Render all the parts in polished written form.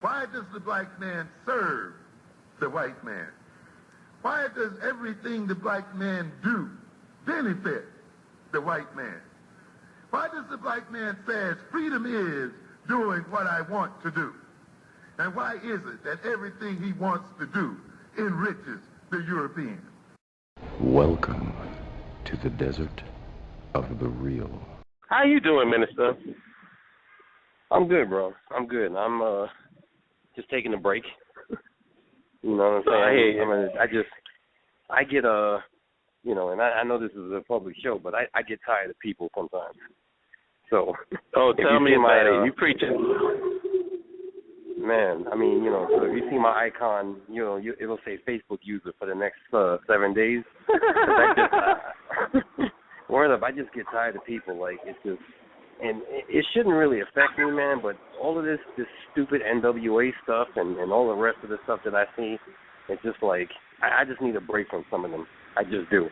Why does the black man serve the white man? Why does everything the black man do benefit the white man? Why does the black man say freedom is doing what I want to do? And why is it that everything he wants to do enriches the European? Welcome to the desert of the real. How you doing, Minister? I'm good, bro. I'm good. I'm just taking a break. You know what I'm saying? I get you know, and I know this is a public show, but I get tired of people sometimes. So, tell me about it. You preaching? Man, I mean, you know, so if you see my icon, you know, it'll say Facebook user for the next 7 days. Word up, I just get tired of people. Like, it's just, and it shouldn't really affect me, man, but all of this stupid N.W.A. stuff and all the rest of the stuff that I see, it's just like, I just need a break from some of them. I just do.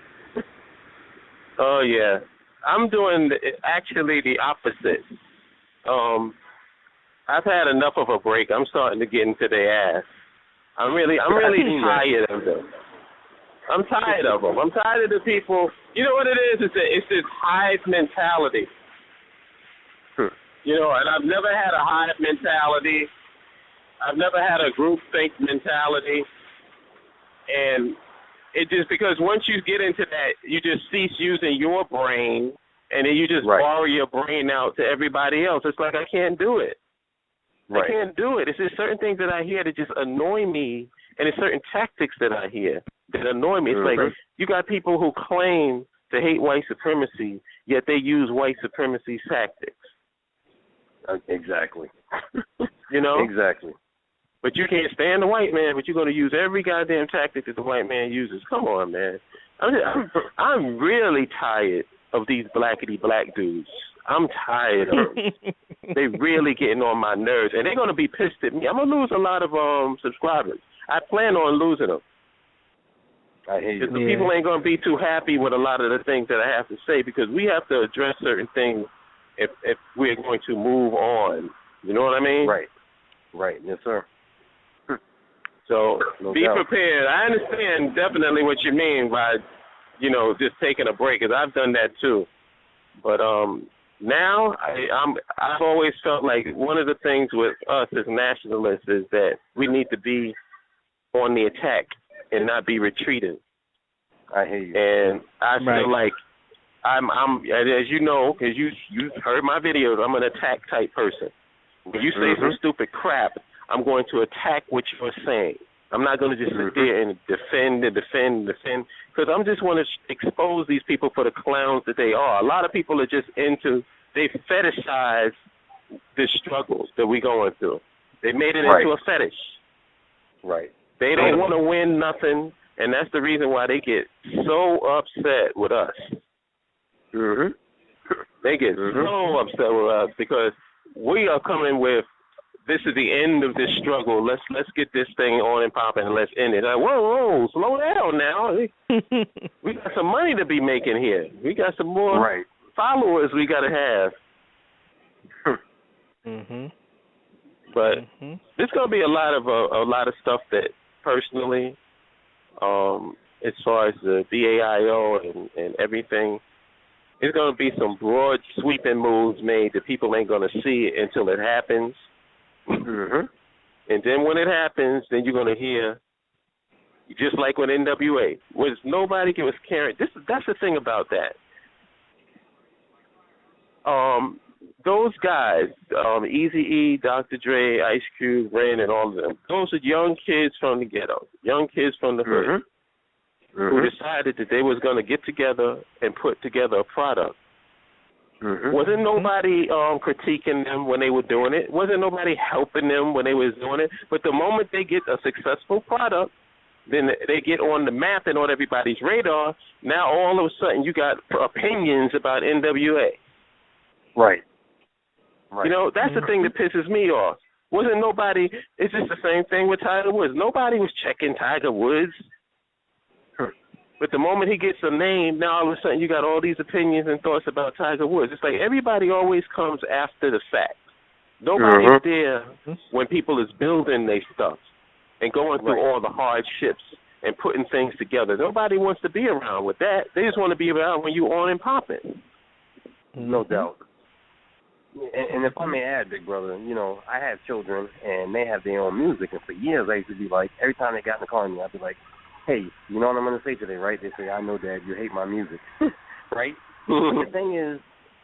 Oh, yeah. I'm doing actually the opposite. I've had enough of a break. I'm starting to get into their ass. I'm really tired of them. I'm tired of them. I'm tired of the people. You know what it is? It's this hive mentality. You know, and I've never had a hive mentality. I've never had a groupthink mentality. And it just, because once you get into that, you just cease using your brain, and then you just borrow your brain out to everybody else. It's like, I can't do it. I can't do it. It's just certain things that I hear that just annoy me, and it's certain tactics that I hear that annoy me. It's like, you got people who claim to hate white supremacy, yet they use white supremacy tactics. Exactly. You know? Exactly. But you can't stand the white man, but you're going to use every goddamn tactic that the white man uses. Come on, man. I'm really tired of these blackety-black dudes. I'm tired of them. They really getting on my nerves, and they're going to be pissed at me. I'm going to lose a lot of subscribers. I plan on losing them. I hear you. The people ain't going to be too happy with a lot of the things that I have to say, because we have to address certain things if we're going to move on. You know what I mean? Right. Yes, sir. So be prepared. I understand definitely what you mean by, you know, just taking a break, because I've done that too. But now I've always felt like one of the things with us as nationalists is that we need to be on the attack and not be retreating. I hear you. And I feel like I'm as you know, because you've heard my videos, I'm an attack type person. When you say some stupid crap, I'm going to attack what you're saying. I'm not going to just sit there and defend, because I'm just want to expose these people for the clowns that they are. A lot of people are just they fetishize the struggles that we're going through. They made it into a fetish. Right. They don't want to win nothing, and that's the reason why they get so upset with us. They get so upset with us because we are coming with, this is the end of this struggle. Let's get this thing on and popping and let's end it. Like, whoa, slow down now. We got some money to be making here. We got some more followers we got to have. But there's going to be a lot of stuff that personally, as far as the BAIO and everything, there's going to be some broad sweeping moves made that people ain't going to see it until it happens. And then when it happens, then you're going to hear, just like with N.W.A., was nobody was caring. That's the thing about that. Those guys, Eazy-E, Dr. Dre, Ice Cube, Ren, and all of them, those are young kids from the ghetto, young kids from the hood, who decided that they was going to get together and put together a product. Wasn't nobody critiquing them when they were doing it. Wasn't nobody helping them when they was doing it. But the moment they get a successful product, then they get on the map and on everybody's radar. Now all of a sudden you got opinions about N.W.A. Right. You know, that's the thing that pisses me off. Wasn't nobody, it's just the same thing with Tiger Woods. Nobody was checking Tiger Woods. But the moment he gets a name, now all of a sudden you got all these opinions and thoughts about Tiger Woods. It's like everybody always comes after the fact. Nobody's there when people is building their stuff and going through all the hardships and putting things together. Nobody wants to be around with that. They just want to be around when you on and popping. No doubt. And if I may add, big brother, you know, I have children and they have their own music, and for years I used to be like, every time they got in the car with me, I'd be like, hey, you know what I'm going to say today, right? They say, I know, Dad, you hate my music, right? But the thing is,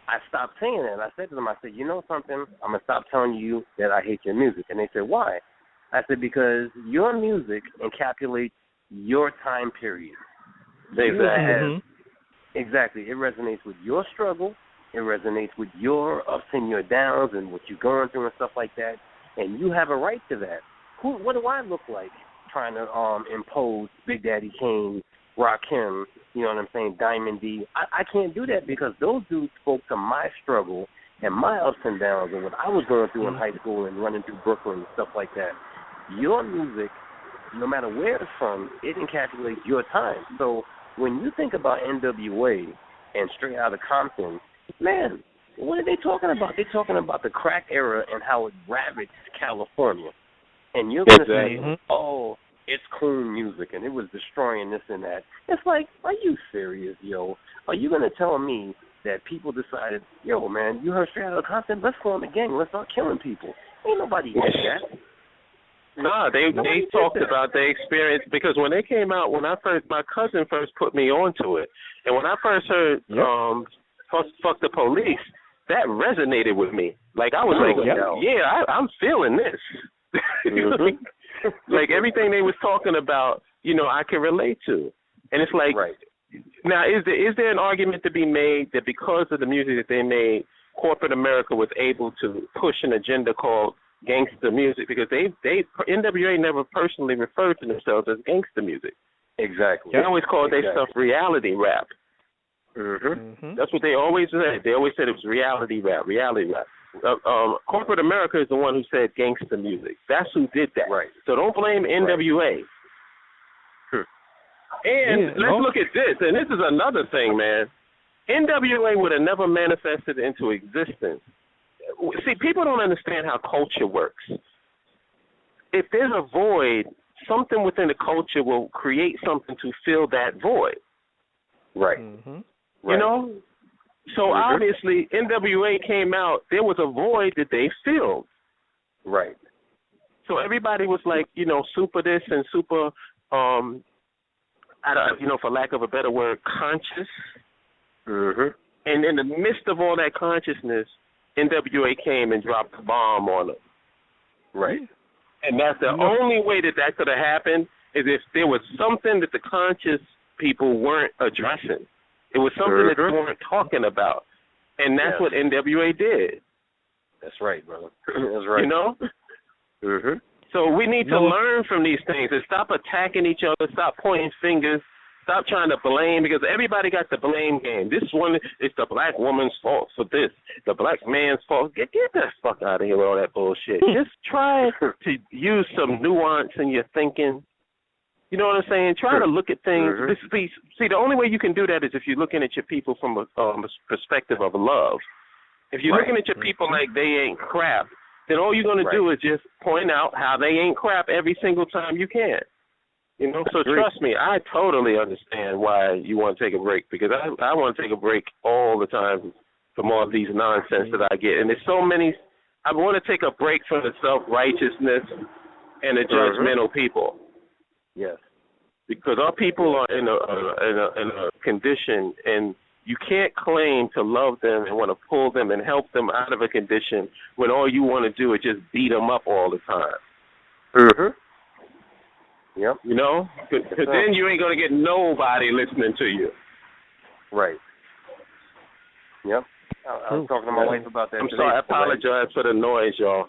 I stopped saying that. I said to them, I said, you know something? I'm going to stop telling you that I hate your music. And they said, why? I said, because your music encapsulates your time period. Exactly. It resonates with your struggle. It resonates with your ups and your downs and what you're going through and stuff like that. And you have a right to that. What do I look like trying to impose Big Daddy Kane, Rakim, you know what I'm saying, Diamond D? I can't do that because those dudes spoke to my struggle and my ups and downs and what I was going through in high school and running through Brooklyn and stuff like that. Your music, no matter where it's from, it encapsulates your time. So when you think about N.W.A. and Straight Outta Compton, man, what are they talking about? They're talking about the crack era and how it ravaged California. And you're going to say, oh, it's clean music and it was destroying this and that. It's like, are you serious, yo? Are you going to tell me that people decided, yo, man, you heard Straight Outta Compton? Let's form a gang. Let's start killing people. Ain't nobody did that. No, they talked about their experience because when they came out, my cousin first put me onto it, and when I first heard "Fuck the Police," that resonated with me. Like I was I'm feeling this. like everything they was talking about, you know, I can relate to, and it's like, now is there an argument to be made that because of the music that they made, corporate America was able to push an agenda called gangster music, because they N.W.A. never personally referred to themselves as gangster music. Exactly. They always called their stuff reality rap. That's what they always said. They always said it was reality rap. Corporate America is the one who said gangster music. That's who did that. Right. So don't blame N.W.A. And let's look at this, and this is another thing, man. N.W.A. would have never manifested into existence. See, people don't understand how culture works. If there's a void, something within the culture will create something to fill that void. Right. You know? So obviously, N.W.A. came out, there was a void that they filled. Right. So everybody was like, you know, super this and super, you know, for lack of a better word, conscious. And in the midst of all that consciousness, N.W.A. came and dropped a bomb on them. Right. And that's the only way that could have happened is if there was something that the conscious people weren't addressing. It was something that they weren't talking about. And that's what N.W.A. did. That's right, brother. That's right. You know? So we need to learn from these things and stop attacking each other, stop pointing fingers, stop trying to blame, because everybody got the blame game. This one is the black woman's fault for this, the black man's fault. Get the fuck out of here with all that bullshit. Just try to use some nuance in your thinking. You know what I'm saying? Try to look at things. See, the only way you can do that is if you're looking at your people from a perspective of love. If you're looking at your people like they ain't crap, then all you're going to do is just point out how they ain't crap every single time you can. You know, so trust me, I totally understand why you want to take a break, because I want to take a break all the time from all these nonsense that I get. And there's so many, I want to take a break from the self-righteousness and the judgmental people. Yes. Because our people are in a condition, and you can't claim to love them and want to pull them and help them out of a condition when all you want to do is just beat them up all the time. Yep. You know? Because then you ain't going to get nobody listening to you. Right. Yep. I was talking to my wife about that I'm today. sorry. I apologize for the noise, y'all.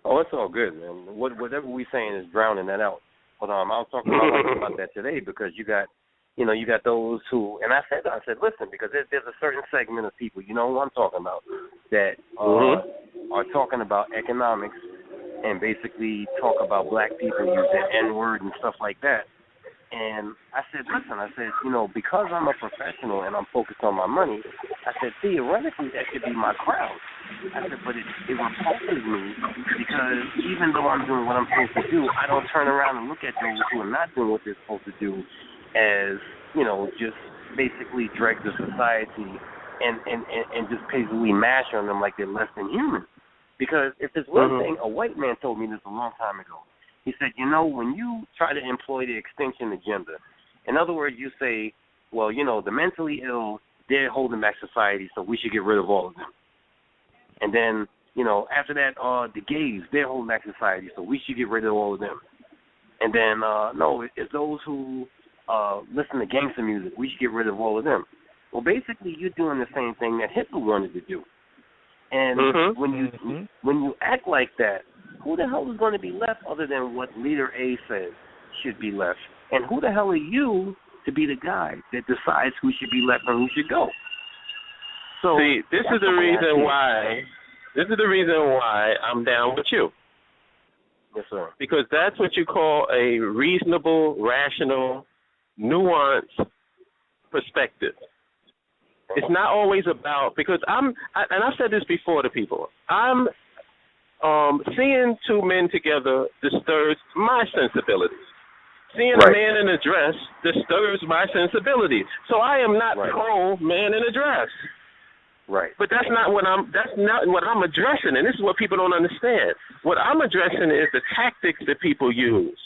Oh, it's all good, man. Whatever we saying is drowning that out. But I was talking to my wife about that today, because you got those who, and I said, listen, because there's a certain segment of people, you know who I'm talking about, that are talking about economics and basically talk about black people use that N-word and stuff like that. And I said, listen, you know, because I'm a professional and I'm focused on my money, I said, theoretically, that should be my crowd. I said, but it repulses me because even though I'm doing what I'm supposed to do, I don't turn around and look at those who are not doing what they're supposed to do as, just basically dregs of society and just basically mash on them like they're less than human. Because if there's one thing, a white man told me this a long time ago. He said, when you try to employ the extinction agenda, in other words, you say, well, the mentally ill, they're holding back society, so we should get rid of all of them. And then, after that, the gays, they're holding back society, so we should get rid of all of them. And then, no, it's those who listen to gangster music, we should get rid of all of them. Well, basically, you're doing the same thing that Hitler wanted to do. And when you act like that, who the hell is going to be left other than what Leader A says should be left? And who the hell are you to be the guy that decides who should be left and who should go? So see, this is the reason why. This is the reason why I'm down with you. Yes, sir. Because that's what you call a reasonable, rational, nuanced perspective. It's not always about, because and I've said this before to people, I'm seeing two men together disturbs my sensibilities. Seeing a man in a dress disturbs my sensibilities. So I am not pro man in a dress. Right. But that's not what I'm addressing, and this is what people don't understand. What I'm addressing is the tactics that people use.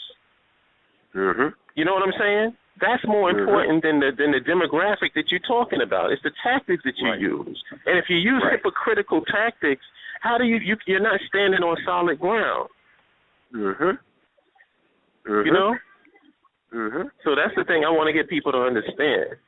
You know what I'm saying? That's more important than the demographic that you're talking about. It's the tactics that you use. And if you use hypocritical tactics, how do you're not standing on solid ground. You know? So that's the thing I want to get people to understand.